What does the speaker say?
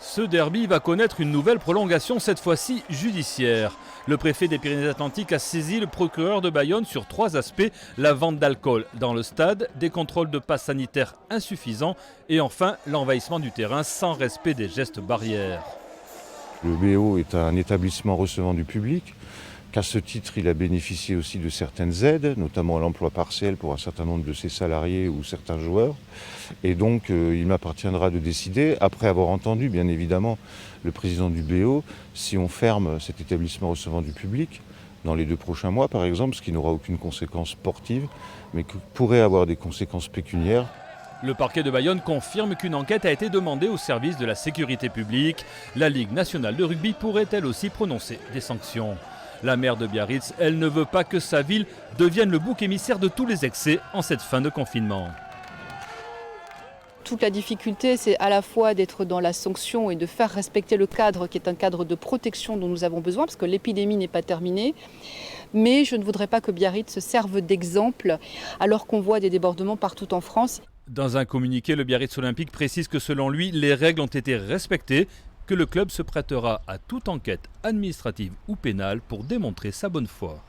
Ce derby va connaître une nouvelle prolongation, cette fois-ci judiciaire. Le préfet des Pyrénées-Atlantiques a saisi le procureur de Bayonne sur 3 aspects: la vente d'alcool dans le stade, des contrôles de passe sanitaire insuffisants et enfin l'envahissement du terrain sans respect des gestes barrières. Le BO est un établissement recevant du public, qu'à ce titre il a bénéficié aussi de certaines aides, notamment l'emploi partiel pour un certain nombre de ses salariés ou certains joueurs. Et donc il m'appartiendra de décider, après avoir entendu bien évidemment le président du BO, si on ferme cet établissement recevant du public dans les 2 prochains mois par exemple, ce qui n'aura aucune conséquence sportive, mais qui pourrait avoir des conséquences pécuniaires. Le parquet de Bayonne confirme qu'une enquête a été demandée au service de la sécurité publique. La Ligue nationale de rugby pourrait elle aussi prononcer des sanctions. La maire de Biarritz, elle ne veut pas que sa ville devienne le bouc émissaire de tous les excès en cette fin de confinement. Toute la difficulté, c'est à la fois d'être dans la sanction et de faire respecter le cadre qui est un cadre de protection dont nous avons besoin, parce que l'épidémie n'est pas terminée. Mais je ne voudrais pas que Biarritz se serve d'exemple alors qu'on voit des débordements partout en France. Dans un communiqué, le Biarritz Olympique précise que selon lui, les règles ont été respectées, que le club se prêtera à toute enquête administrative ou pénale pour démontrer sa bonne foi.